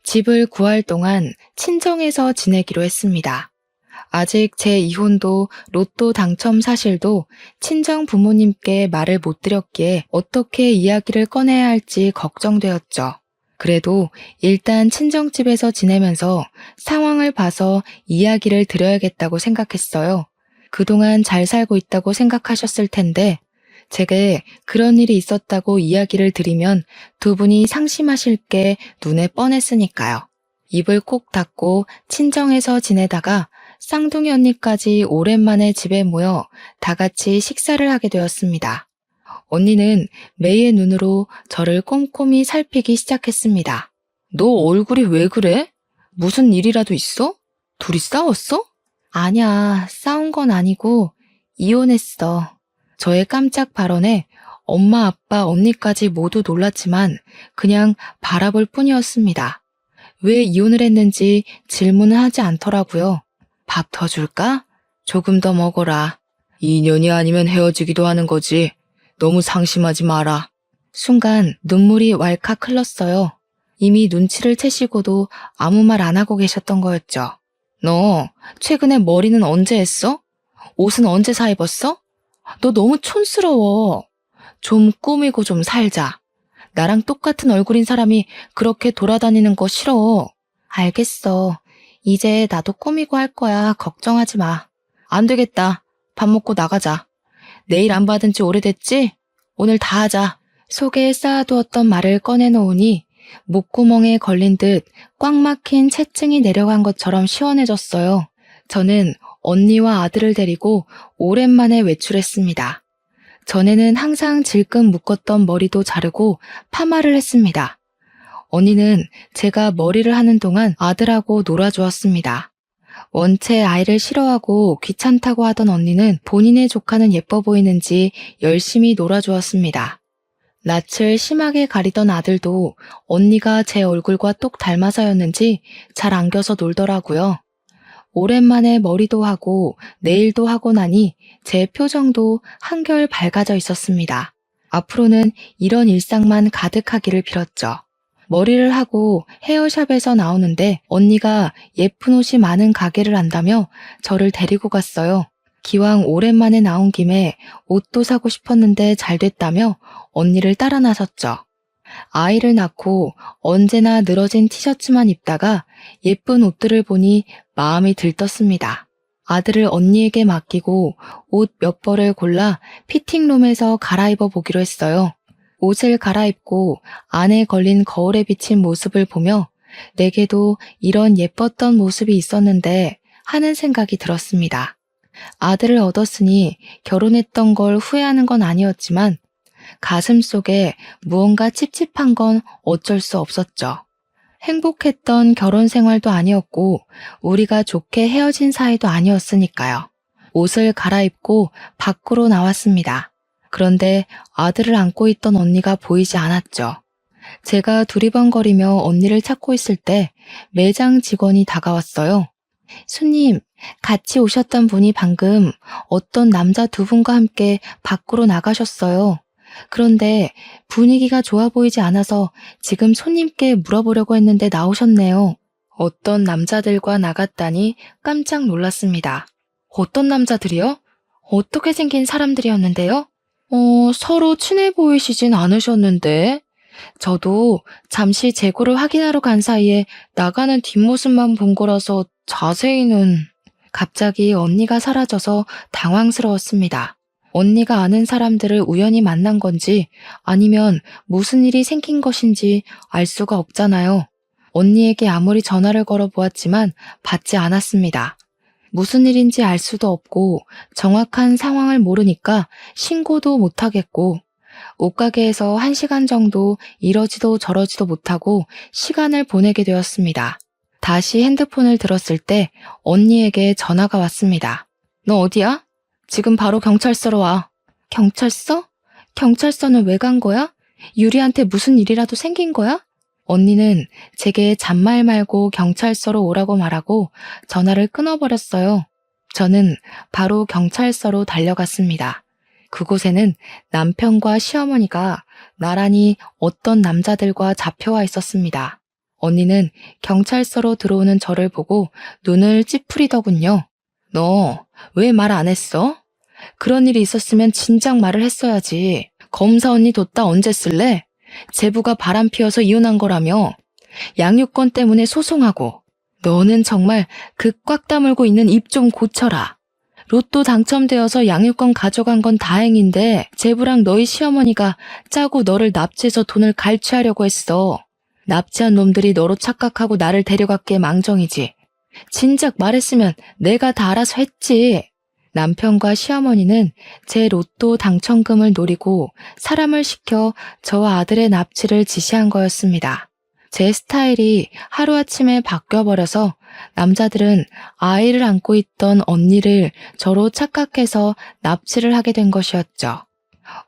집을 구할 동안 친정에서 지내기로 했습니다. 아직 제 이혼도 로또 당첨 사실도 친정 부모님께 말을 못 드렸기에 어떻게 이야기를 꺼내야 할지 걱정되었죠. 그래도 일단 친정집에서 지내면서 상황을 봐서 이야기를 드려야겠다고 생각했어요. 그동안 잘 살고 있다고 생각하셨을 텐데 제게 그런 일이 있었다고 이야기를 드리면 두 분이 상심하실 게 눈에 뻔했으니까요. 입을 꼭 닫고 친정에서 지내다가 쌍둥이 언니까지 오랜만에 집에 모여 다 같이 식사를 하게 되었습니다. 언니는 매의 눈으로 저를 꼼꼼히 살피기 시작했습니다. 너 얼굴이 왜 그래? 무슨 일이라도 있어? 둘이 싸웠어? 아니야, 싸운 건 아니고 이혼했어. 저의 깜짝 발언에 엄마, 아빠, 언니까지 모두 놀랐지만 그냥 바라볼 뿐이었습니다. 왜 이혼을 했는지 질문을 하지 않더라고요. 밥 더 줄까? 조금 더 먹어라. 2년이 아니면 헤어지기도 하는 거지. 너무 상심하지 마라. 순간 눈물이 왈칵 흘렀어요. 이미 눈치를 채시고도 아무 말 안 하고 계셨던 거였죠. 너 최근에 머리는 언제 했어? 옷은 언제 사 입었어? 너 너무 촌스러워. 좀 꾸미고 좀 살자. 나랑 똑같은 얼굴인 사람이 그렇게 돌아다니는 거 싫어. 알겠어. 이제 나도 꾸미고 할 거야. 걱정하지 마. 안 되겠다. 밥 먹고 나가자. 내일 안 받은 지 오래됐지? 오늘 다 하자. 속에 쌓아두었던 말을 꺼내놓으니 목구멍에 걸린 듯 꽉 막힌 체증이 내려간 것처럼 시원해졌어요. 저는 언니와 아들을 데리고 오랜만에 외출했습니다. 전에는 항상 질끈 묶었던 머리도 자르고 파마를 했습니다. 언니는 제가 머리를 하는 동안 아들하고 놀아주었습니다. 원체 아이를 싫어하고 귀찮다고 하던 언니는 본인의 조카는 예뻐 보이는지 열심히 놀아주었습니다. 낯을 심하게 가리던 아들도 언니가 제 얼굴과 똑 닮아서였는지 잘 안겨서 놀더라고요. 오랜만에 머리도 하고 네일도 하고 나니 제 표정도 한결 밝아져 있었습니다. 앞으로는 이런 일상만 가득하기를 빌었죠. 머리를 하고 헤어샵에서 나오는데 언니가 예쁜 옷이 많은 가게를 안다며 저를 데리고 갔어요. 기왕 오랜만에 나온 김에 옷도 사고 싶었는데 잘 됐다며 언니를 따라 나섰죠. 아이를 낳고 언제나 늘어진 티셔츠만 입다가 예쁜 옷들을 보니 마음이 들떴습니다. 아들을 언니에게 맡기고 옷 몇 벌을 골라 피팅룸에서 갈아입어 보기로 했어요. 옷을 갈아입고 안에 걸린 거울에 비친 모습을 보며 내게도 이런 예뻤던 모습이 있었는데 하는 생각이 들었습니다. 아들을 얻었으니 결혼했던 걸 후회하는 건 아니었지만 가슴 속에 무언가 찝찝한 건 어쩔 수 없었죠. 행복했던 결혼 생활도 아니었고 우리가 좋게 헤어진 사이도 아니었으니까요. 옷을 갈아입고 밖으로 나왔습니다. 그런데 아들을 안고 있던 언니가 보이지 않았죠. 제가 두리번거리며 언니를 찾고 있을 때 매장 직원이 다가왔어요. 손님, 같이 오셨던 분이 방금 어떤 남자 두 분과 함께 밖으로 나가셨어요. 그런데 분위기가 좋아 보이지 않아서 지금 손님께 물어보려고 했는데 나오셨네요. 어떤 남자들과 나갔다니 깜짝 놀랐습니다. 어떤 남자들이요? 어떻게 생긴 사람들이었는데요? 서로 친해 보이시진 않으셨는데. 저도 잠시 재고를 확인하러 간 사이에 나가는 뒷모습만 본 거라서 자세히는. 갑자기 언니가 사라져서 당황스러웠습니다. 언니가 아는 사람들을 우연히 만난 건지 아니면 무슨 일이 생긴 것인지 알 수가 없잖아요. 언니에게 아무리 전화를 걸어 보았지만 받지 않았습니다. 무슨 일인지 알 수도 없고 정확한 상황을 모르니까 신고도 못하겠고 옷가게에서 1시간 정도 이러지도 저러지도 못하고 시간을 보내게 되었습니다. 다시 핸드폰을 들었을 때 언니에게 전화가 왔습니다. 너 어디야? 지금 바로 경찰서로 와. 경찰서? 경찰서는 왜 간 거야? 유리한테 무슨 일이라도 생긴 거야? 언니는 제게 잔말 말고 경찰서로 오라고 말하고 전화를 끊어버렸어요. 저는 바로 경찰서로 달려갔습니다. 그곳에는 남편과 시어머니가 나란히 어떤 남자들과 잡혀와 있었습니다. 언니는 경찰서로 들어오는 저를 보고 눈을 찌푸리더군요. 너 왜 말 안 했어? 그런 일이 있었으면 진작 말을 했어야지. 검사 언니 뒀다 언제 쓸래? 제부가 바람 피워서 이혼한 거라며. 양육권 때문에 소송하고. 너는 정말 그 꽉 다물고 있는 입 좀 고쳐라. 로또 당첨되어서 양육권 가져간 건 다행인데 제부랑 너희 시어머니가 짜고 너를 납치해서 돈을 갈취하려고 했어. 납치한 놈들이 너로 착각하고 나를 데려갔기에 망정이지. 진작 말했으면 내가 다 알아서 했지. 남편과 시어머니는 제 로또 당첨금을 노리고 사람을 시켜 저와 아들의 납치를 지시한 거였습니다. 제 스타일이 하루아침에 바뀌어버려서 남자들은 아이를 안고 있던 언니를 저로 착각해서 납치를 하게 된 것이었죠.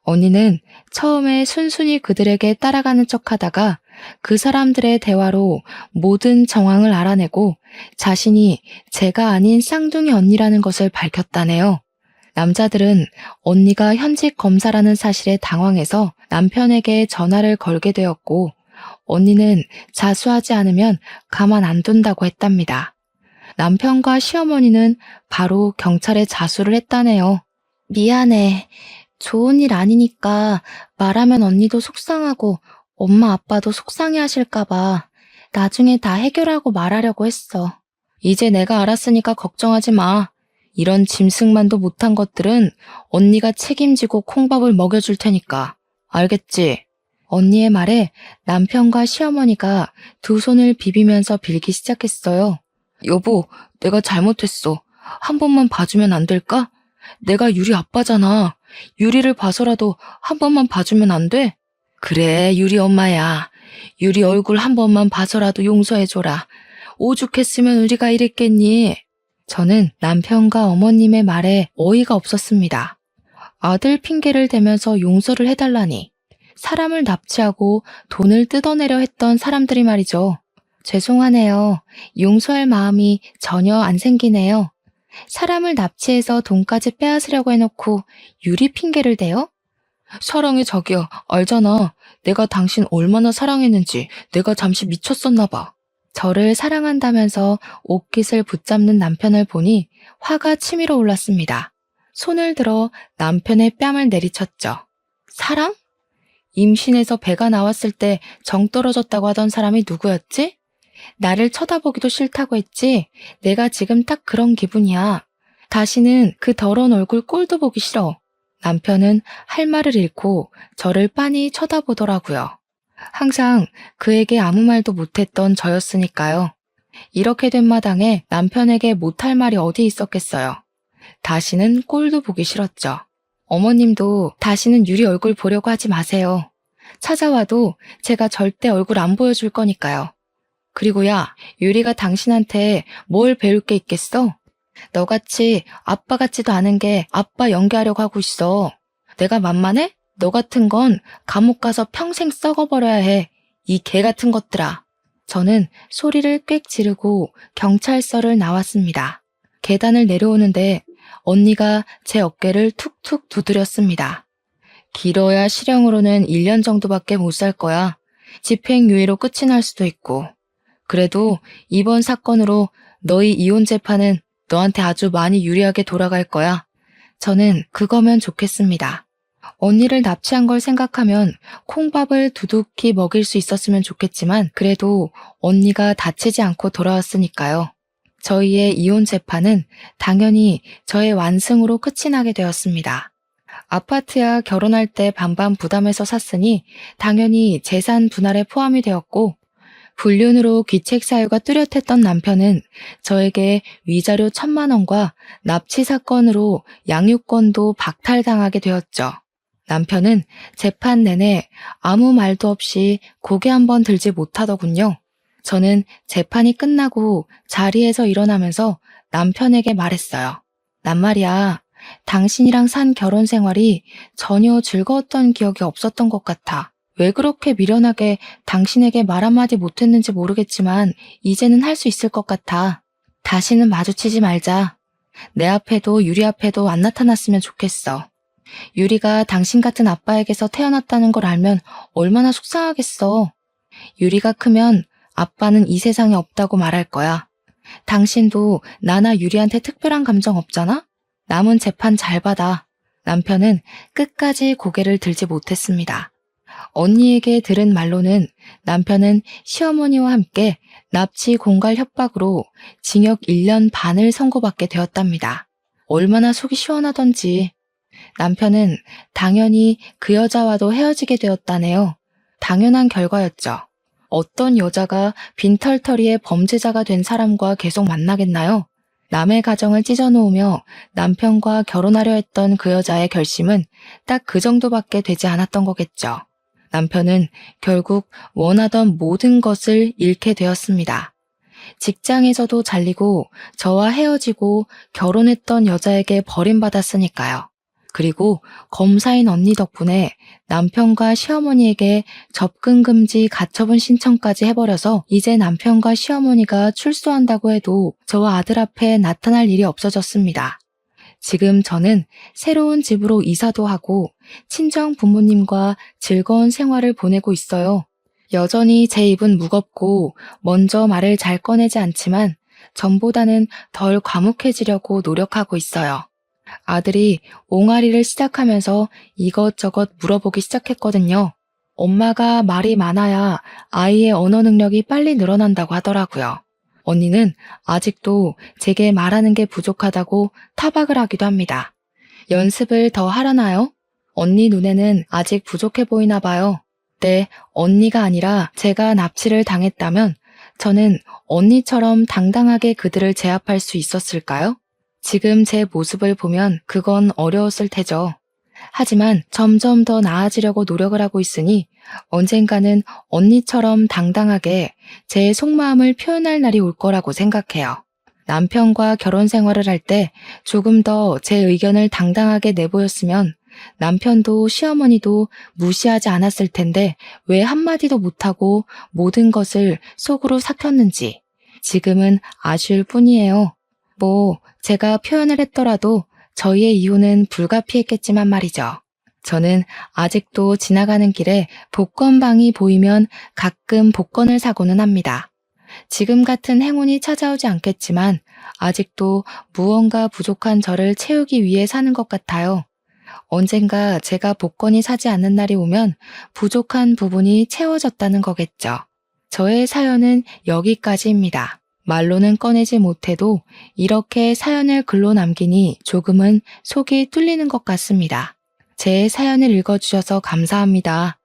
언니는 처음에 순순히 그들에게 따라가는 척하다가 그 사람들의 대화로 모든 정황을 알아내고 자신이 제가 아닌 쌍둥이 언니라는 것을 밝혔다네요. 남자들은 언니가 현직 검사라는 사실에 당황해서 남편에게 전화를 걸게 되었고 언니는 자수하지 않으면 가만 안 둔다고 했답니다. 남편과 시어머니는 바로 경찰에 자수를 했다네요. 미안해. 좋은 일 아니니까 말하면 언니도 속상하고 엄마 아빠도 속상해 하실까봐 나중에 다 해결하고 말하려고 했어. 이제 내가 알았으니까 걱정하지 마. 이런 짐승만도 못한 것들은 언니가 책임지고 콩밥을 먹여줄 테니까. 알겠지? 언니의 말에 남편과 시어머니가 두 손을 비비면서 빌기 시작했어요. 여보, 내가 잘못했어. 한 번만 봐주면 안 될까? 내가 유리 아빠잖아. 유리를 봐서라도 한 번만 봐주면 안 돼? 그래, 유리 엄마야. 유리 얼굴 한 번만 봐서라도 용서해줘라. 오죽했으면 우리가 이랬겠니? 저는 남편과 어머님의 말에 어이가 없었습니다. 아들 핑계를 대면서 용서를 해달라니. 사람을 납치하고 돈을 뜯어내려 했던 사람들이 말이죠. 죄송하네요. 용서할 마음이 전혀 안 생기네요. 사람을 납치해서 돈까지 빼앗으려고 해놓고 유리 핑계를 대요? 사랑해 자기야. 알잖아. 내가 당신 얼마나 사랑했는지. 내가 잠시 미쳤었나 봐. 저를 사랑한다면서 옷깃을 붙잡는 남편을 보니 화가 치밀어 올랐습니다. 손을 들어 남편의 뺨을 내리쳤죠. 사랑? 임신해서 배가 나왔을 때 정 떨어졌다고 하던 사람이 누구였지? 나를 쳐다보기도 싫다고 했지? 내가 지금 딱 그런 기분이야. 다시는 그 더러운 얼굴 꼴도 보기 싫어. 남편은 할 말을 잃고 저를 빤히 쳐다보더라고요. 항상 그에게 아무 말도 못했던 저였으니까요. 이렇게 된 마당에 남편에게 못할 말이 어디 있었겠어요. 다시는 꼴도 보기 싫었죠. 어머님도 다시는 유리 얼굴 보려고 하지 마세요. 찾아와도 제가 절대 얼굴 안 보여줄 거니까요. 그리고 야, 유리가 당신한테 뭘 배울 게 있겠어? 너같이 아빠 같지도 않은 게 아빠 연기하려고 하고 있어. 내가 만만해? 너 같은 건 감옥 가서 평생 썩어버려야 해. 이 개 같은 것들아. 저는 소리를 꽥 지르고 경찰서를 나왔습니다. 계단을 내려오는데 언니가 제 어깨를 툭툭 두드렸습니다. 길어야 실형으로는 1년 정도밖에 못 살 거야. 집행유예로 끝이 날 수도 있고. 그래도 이번 사건으로 너희 이혼 재판은 너한테 아주 많이 유리하게 돌아갈 거야. 저는 그거면 좋겠습니다. 언니를 납치한 걸 생각하면 콩밥을 두둑히 먹일 수 있었으면 좋겠지만 그래도 언니가 다치지 않고 돌아왔으니까요. 저희의 이혼 재판은 당연히 저의 완승으로 끝이 나게 되었습니다. 아파트야 결혼할 때 반반 부담해서 샀으니 당연히 재산 분할에 포함이 되었고 불륜으로 귀책 사유가 뚜렷했던 남편은 저에게 위자료 1,000만 원과 납치 사건으로 양육권도 박탈당하게 되었죠. 남편은 재판 내내 아무 말도 없이 고개 한번 들지 못하더군요. 저는 재판이 끝나고 자리에서 일어나면서 남편에게 말했어요. 난 말이야, 당신이랑 산 결혼 생활이 전혀 즐거웠던 기억이 없었던 것 같아. 왜 그렇게 미련하게 당신에게 말 한마디 못했는지 모르겠지만 이제는 할 수 있을 것 같아. 다시는 마주치지 말자. 내 앞에도 유리 앞에도 안 나타났으면 좋겠어. 유리가 당신 같은 아빠에게서 태어났다는 걸 알면 얼마나 속상하겠어. 유리가 크면 아빠는 이 세상에 없다고 말할 거야. 당신도 나나 유리한테 특별한 감정 없잖아? 남은 재판 잘 받아. 남편은 끝까지 고개를 들지 못했습니다. 언니에게 들은 말로는 남편은 시어머니와 함께 납치 공갈 협박으로 징역 1년 반을 선고받게 되었답니다. 얼마나 속이 시원하던지. 남편은 당연히 그 여자와도 헤어지게 되었다네요. 당연한 결과였죠. 어떤 여자가 빈털터리의 범죄자가 된 사람과 계속 만나겠나요? 남의 가정을 찢어놓으며 남편과 결혼하려 했던 그 여자의 결심은 딱 그 정도밖에 되지 않았던 거겠죠. 남편은 결국 원하던 모든 것을 잃게 되었습니다. 직장에서도 잘리고 저와 헤어지고 결혼했던 여자에게 버림받았으니까요. 그리고 검사인 언니 덕분에 남편과 시어머니에게 접근금지 가처분 신청까지 해버려서 이제 남편과 시어머니가 출소한다고 해도 저와 아들 앞에 나타날 일이 없어졌습니다. 지금 저는 새로운 집으로 이사도 하고 친정 부모님과 즐거운 생활을 보내고 있어요. 여전히 제 입은 무겁고 먼저 말을 잘 꺼내지 않지만 전보다는 덜 과묵해지려고 노력하고 있어요. 아들이 옹알이를 시작하면서 이것저것 물어보기 시작했거든요. 엄마가 말이 많아야 아이의 언어 능력이 빨리 늘어난다고 하더라고요. 언니는 아직도 제게 말하는 게 부족하다고 타박을 하기도 합니다. 연습을 더 하라나요? 언니 눈에는 아직 부족해 보이나 봐요. 네, 언니가 아니라 제가 납치를 당했다면 저는 언니처럼 당당하게 그들을 제압할 수 있었을까요? 지금 제 모습을 보면 그건 어려웠을 테죠. 하지만 점점 더 나아지려고 노력을 하고 있으니 언젠가는 언니처럼 당당하게 제 속마음을 표현할 날이 올 거라고 생각해요. 남편과 결혼 생활을 할 때 조금 더 제 의견을 당당하게 내보였으면 남편도 시어머니도 무시하지 않았을 텐데 왜 한마디도 못하고 모든 것을 속으로 삭혔는지 지금은 아쉬울 뿐이에요. 제가 표현을 했더라도 저희의 이혼은 불가피했겠지만 말이죠. 저는 아직도 지나가는 길에 복권방이 보이면 가끔 복권을 사고는 합니다. 지금 같은 행운이 찾아오지 않겠지만 아직도 무언가 부족한 저를 채우기 위해 사는 것 같아요. 언젠가 제가 복권이 사지 않는 날이 오면 부족한 부분이 채워졌다는 거겠죠. 저의 사연은 여기까지입니다. 말로는 꺼내지 못해도 이렇게 사연을 글로 남기니 조금은 속이 뚫리는 것 같습니다. 제 사연을 읽어주셔서 감사합니다.